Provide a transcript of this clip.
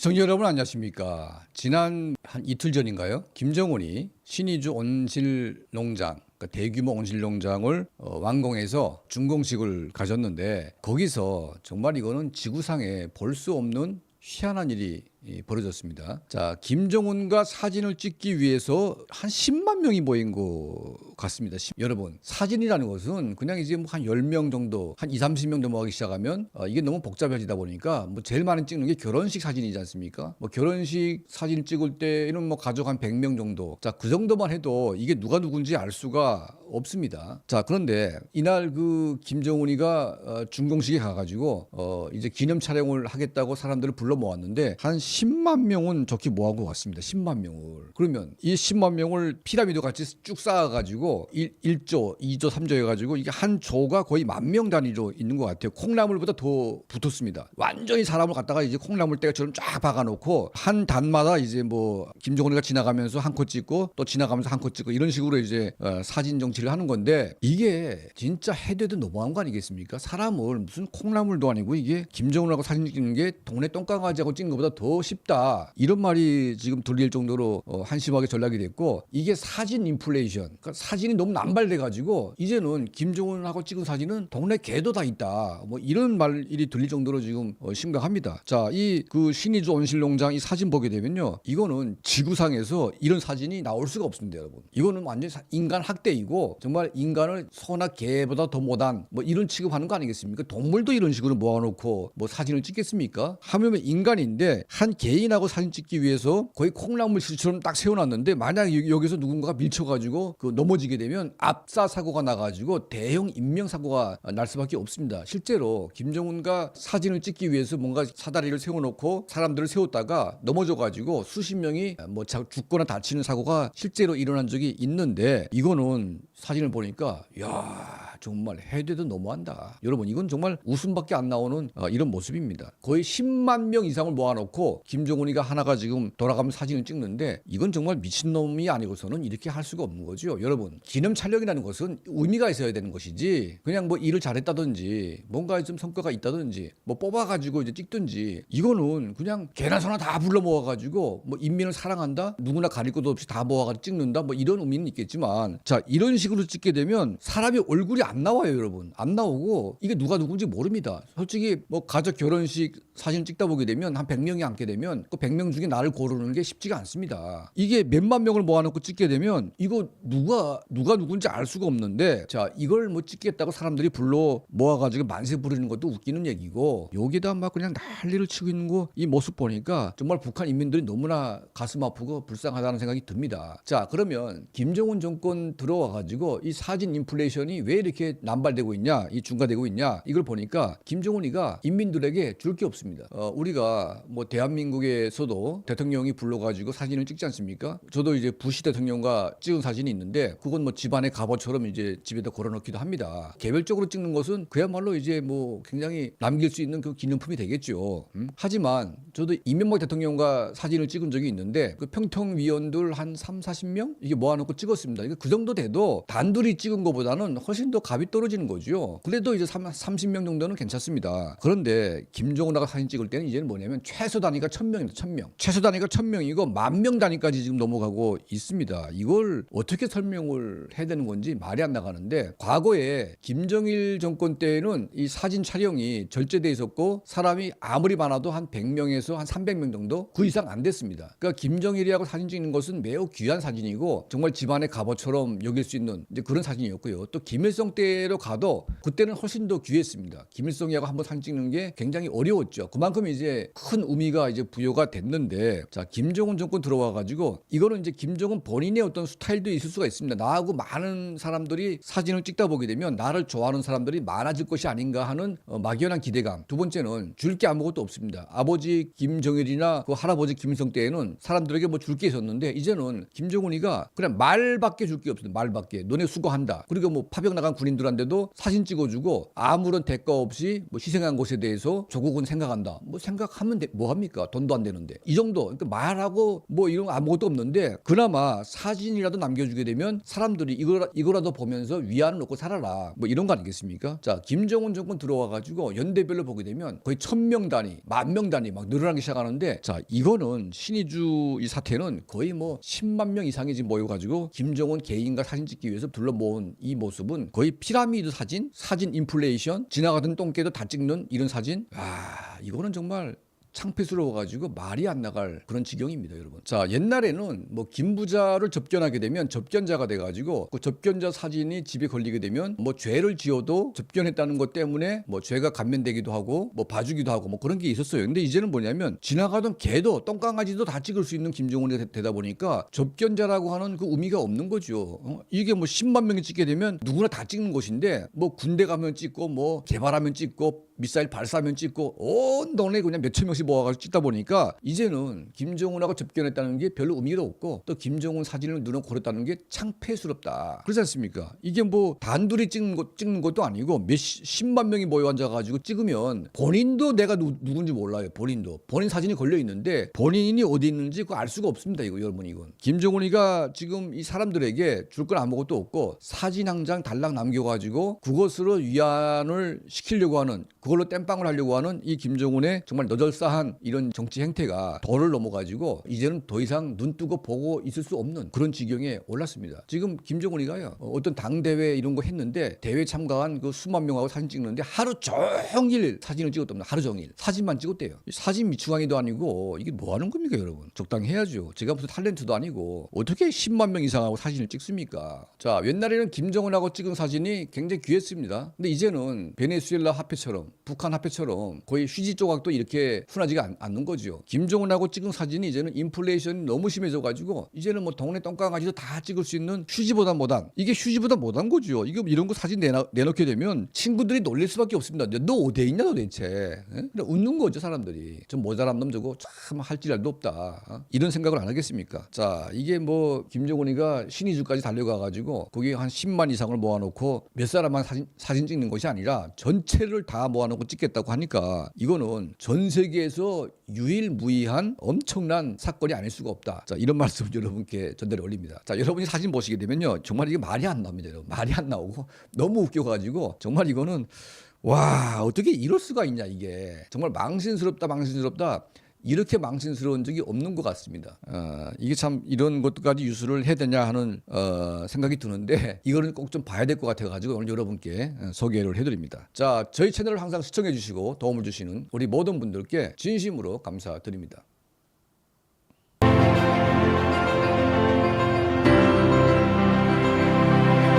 시청자 여러분 안녕하십니까. 지난 한 이틀 전인가요? 김정은이 신의주 온실농장, 그러니까 대규모 온실농장을 완공해서 준공식을 가졌는데 거기서 정말 이거는 지구상에 볼 수 없는 희한한 일이 벌어졌습니다. 자, 김정은과 사진을 찍기 위해서 한 10만 명이 모인 것 같습니다. 여러분, 사진이라는 것은 그냥 이제 뭐 한 10명 정도, 한 2, 30명 넘어가기 시작하면 이게 너무 복잡해지다 보니까 뭐 제일 많이 찍는 게 결혼식 사진이지 않습니까? 뭐 결혼식 사진 찍을 때는 뭐 가족 한 100명 정도. 자, 그 정도만 해도 이게 누가 누군지 알 수가 없습니다. 자, 그런데 이날 그 김정은이가 준공식에 가가지고 이제 기념 촬영을 하겠다고 사람들을 불러 모았는데 한 10만 명은 저기 모아고 왔습니다. 10만 명을. 그러면 이 10만 명을 피라미드 같이 쭉 쌓아가지고 1조, 2조, 3조 해가지고 이게 한 조가 거의 10,000명 단위로 있는 것 같아요. 콩나물보다 더 붙었습니다. 완전히 사람을 갖다가 이제 콩나물 떼처럼 쫙 박아놓고 한 단마다 이제 뭐 김정은이가 지나가면서 한 컷 찍고 또 지나가면서 한 컷 찍고 이런 식으로 이제 사진 정치를 하는 건데 이게 진짜 해대도 너무한 거 아니겠습니까? 사람을 무슨 콩나물도 아니고 이게 김정은하고 사진 찍는 게 동네 똥강아지하고 찍는 것보다 더 쉽다. 이런 말이 지금 들릴 정도로 한심하게 전락이 됐고 이게 사진 인플레이션. 그러니까 사진이 너무 남발돼가지고 이제는 김정은하고 찍은 사진은 동네 개도 다 있다. 뭐 이런 말이 들릴 정도로 지금 심각합니다. 자, 이 그 신의주 온실농장 이 사진 보게 되면요. 이거는 지구상에서 이런 사진이 나올 수가 없습니다, 여러분. 이거는 완전 인간 학대이고 정말 인간을 소나 개보다 더 못한 뭐 이런 취급하는 거 아니겠습니까? 동물도 이런 식으로 모아놓고 뭐 사진을 찍겠습니까? 하면 인간인데 한 개인하고 사진 찍기 위해서 거의 콩나물 실처럼 딱 세워놨는데 만약 여기서 누군가가 밀쳐가지고 그 넘어지게 되면 압사 사고가 나가지고 대형 인명 사고가 날 수밖에 없습니다. 실제로 김정은과 사진을 찍기 위해서 뭔가 사다리를 세워놓고 사람들을 세웠다가 넘어져가지고 수십 명이 뭐 죽거나 다치는 사고가 실제로 일어난 적이 있는데 이거는 사진을 보니까 야 정말 해대도 너무한다. 여러분 이건 정말 웃음밖에 안 나오는 이런 모습입니다. 거의 10만 명 이상을 모아놓고 김정은이가 하나가 지금 돌아가면서 사진을 찍는데 이건 정말 미친놈이 아니고서는 이렇게 할 수가 없는 거죠. 여러분 기념 촬영이라는 것은 의미가 있어야 되는 것이지 그냥 뭐 일을 잘했다든지 뭔가 좀 성과가 있다든지 뭐 뽑아가지고 이제 찍든지 이거는 그냥 개나 소나 다 불러 모아가지고 뭐 인민을 사랑한다 누구나 가릴 것도 없이 다 모아가지고 찍는다 뭐 이런 의미는 있겠지만 자 이런 식으로 찍게 되면 사람이 얼굴이 안 나와요, 여러분. 안 나오고 이게 누가 누군지 모릅니다. 솔직히 뭐 가족 결혼식 사진 찍다 보게 되면 한 100명이 앉게 되면 그 100명 중에 나를 고르는 게 쉽지가 않습니다. 이게 몇만 명을 모아놓고 찍게 되면 이거 누가 누군지 알 수가 없는데 자 이걸 뭐 찍겠다고 사람들이 불러 모아가지고 만세 부르는 것도 웃기는 얘기고 여기다 막 그냥 난리를 치고 있는 거 이 모습 보니까 정말 북한 인민들이 너무나 가슴 아프고 불쌍하다는 생각이 듭니다. 자 그러면 김정은 정권 들어와가지고 이 사진 인플레이션이 왜 이렇게 남발되고 있냐 이 중과되고 있냐 이걸 보니까 김정은이가 인민들에게 줄 게 없습니다. 우리가 뭐 대한민국에서도 대통령이 불러가지고 사진을 찍지 않습니까? 저도 이제 부시 대통령과 찍은 사진이 있는데 그건 뭐 집안의 갑옷처럼 이제 집에다 걸어놓기도 합니다. 개별적으로 찍는 것은 그야말로 이제 뭐 굉장히 남길 수 있는 그 기념품이 되겠죠. 하지만 저도 이명박 대통령과 사진을 찍은 적이 있는데 그 평통위원들 한 3, 40명 이게 모아놓고 찍었습니다. 그 정도 돼도 단둘이 찍은 것보다는 훨씬 더 값이 떨어지는 거죠. 그래도 이제 30명 정도는 괜찮습니다. 그런데 김정은하고 사진 찍을 때는 이제는 뭐냐면 최소 단위가 1000명입니다. 1000명. 최소 단위가 1000명이고 10,000명 단위까지 지금 넘어가고 있습니다. 이걸 어떻게 설명을 해야 되는 건지 말이 안 나가는데 과거에 김정일 정권 때에는 이 사진 촬영이 절제돼 있었고 사람이 아무리 많아도 한 100명에서 한 300명 정도 그 이상 안 됐습니다. 그러니까 김정일이하고 사진 찍는 것은 매우 귀한 사진이고 정말 집안의 갑옷처럼 여길 수 있는 이제 그런 사진이었고요. 또 김일성 때로 가도 그때는 훨씬 더 귀했습니다. 김일성이하고 한번 사진 찍는 게 굉장히 어려웠죠. 그만큼 이제 큰 의미가 이제 부여가 됐는데 자 김정은 정권 들어와 가지고 이거는 이제 김정은 본인의 어떤 스타일도 있을 수가 있습니다. 나하고 많은 사람들이 사진을 찍다 보게 되면 나를 좋아하는 사람들이 많아질 것이 아닌가 하는 막연한 기대감. 두 번째는 줄 게 아무것도 없습니다. 아버지 김정일이나 그 할아버지 김일성 때에는 사람들에게 뭐 줄 게 있었는데 이제는 김정은이가 그냥 말밖에 줄 게 없습니다. 말밖에 너네 수고한다. 그리고 뭐 파병 나간 군인들한테도 사진 찍어주고 아무런 대가 없이 뭐 희생한 것에 대해서 조국은 생각한다. 뭐 생각하면 뭐 합니까? 돈도 안 되는데. 이 정도. 그러니까 말하고 뭐 이런 거 아무것도 없는데 그나마 사진이라도 남겨주게 되면 사람들이 이거라도 보면서 위안을 얻고 살아라. 뭐 이런 거 아니겠습니까? 자, 김정은 정권 들어와가지고 연대별로 보게 되면 거의 1000명 단위, 10,000명 단위 막 늘어나기 시작하는데 자, 이거는 신의주 이 사태는 거의 뭐 10만 명 이상이 지금 모여가지고 김정은 개인과 사진 찍기 위해서 둘러 모은 이 모습은 거의 피라미드 사진 인플레이션, 지나가던 똥개도 다 찍는 이런 사진. 이거는 정말 창피스러워가지고 말이 안 나갈 그런 지경입니다, 여러분. 자, 옛날에는 뭐 김부자를 접견하게 되면 접견자가 돼가지고 그 접견자 사진이 집에 걸리게 되면 뭐 죄를 지어도 접견했다는 것 때문에 뭐 죄가 감면되기도 하고 뭐 봐주기도 하고 뭐 그런 게 있었어요. 근데 이제는 뭐냐면 지나가던 개도 똥강아지도 다 찍을 수 있는 김정은이 되다 보니까 접견자라고 하는 그 의미가 없는 거죠. 이게 뭐 10만 명이 찍게 되면 누구나 다 찍는 것인데 뭐 군대 가면 찍고 뭐 개발하면 찍고 미사일 발사하면 찍고 온 동네 그냥 몇천 명씩 모아가지고 찍다 보니까 이제는 김정은하고 접견했다는 게 별로 의미가 없고 또 김정은 사진을 눈에 고렸다는 게 창피스럽다. 그렇지 않습니까? 이게 뭐 단둘이 찍는 것도 아니고 몇십만 명이 모여 앉아가지고 찍으면 본인도 내가 누군지 몰라요. 본인 사진이 걸려 있는데 본인이 어디 있는지 그거 알 수가 없습니다. 이거 여러분 이건. 김정은이가 지금 이 사람들에게 줄 건 아무것도 없고 사진 한 장 달랑 남겨가지고 그것으로 위안을 시키려고 하는 그걸로 땜빵을 하려고 하는 이 김정은의 정말 너덜싸한 이런 정치 행태가 도를 넘어가지고 이제는 더 이상 눈 뜨고 보고 있을 수 없는 그런 지경에 올랐습니다. 지금 김정은이가요 어떤 당대회 이런 거 했는데 대회 참가한 그 수만 명하고 사진 찍는데 하루 종일 사진을 찍었답니다. 하루 종일 사진만 찍었대요. 사진 미추광이도 아니고 이게 뭐 하는 겁니까 여러분? 적당히 해야죠. 제가 무슨 탤런트도 아니고 어떻게 10만 명 이상하고 사진을 찍습니까? 자, 옛날에는 김정은하고 찍은 사진이 굉장히 귀했습니다. 근데 이제는 베네수엘라 화폐처럼 북한 화폐처럼 거의 휴지 조각도 이렇게 흔하지가 않는 거죠. 김정은하고 찍은 사진이 이제는 인플레이션이 너무 심해져가지고 이제는 뭐 동네 똥강아지도 다 찍을 수 있는 휴지보다 못한 이게 휴지보다 못한 거죠. 이거 이런 거 사진 내놓게 되면 친구들이 놀릴 수밖에 없습니다. 너 어디에 있냐 도대체? 그냥 웃는 거죠 사람들이. 좀 모자란 놈 저거 참 할 지랄도 없다. 이런 생각을 안 하겠습니까? 자, 이게 뭐 김정은이가 신의주까지 달려가가지고 거기 한 10만 이상을 모아놓고 몇 사람만 사진 찍는 것이 아니라 전체를 다 모아놓고 찍겠다고 하니까 이거는 전 세계에서 유일무이한 엄청난 사건이 아닐 수가 없다. 자, 이런 말씀 여러분께 전달해 올립니다. 자, 여러분이 사진 보시게 되면요 정말 이게 말이 안 나옵니다. 여러분. 말이 안 나오고 너무 웃겨가지고 정말 이거는 와 어떻게 이럴 수가 있냐 이게 정말 망신스럽다. 이렇게 망신스러운 적이 없는 것 같습니다. 이게 참 이런 것까지 유수를 해야 되냐 하는 생각이 드는데 이거는 꼭 좀 봐야 될 것 같아가지고 오늘 여러분께 소개를 해드립니다. 자, 저희 채널을 항상 시청해 주시고 도움을 주시는 우리 모든 분들께 진심으로 감사드립니다.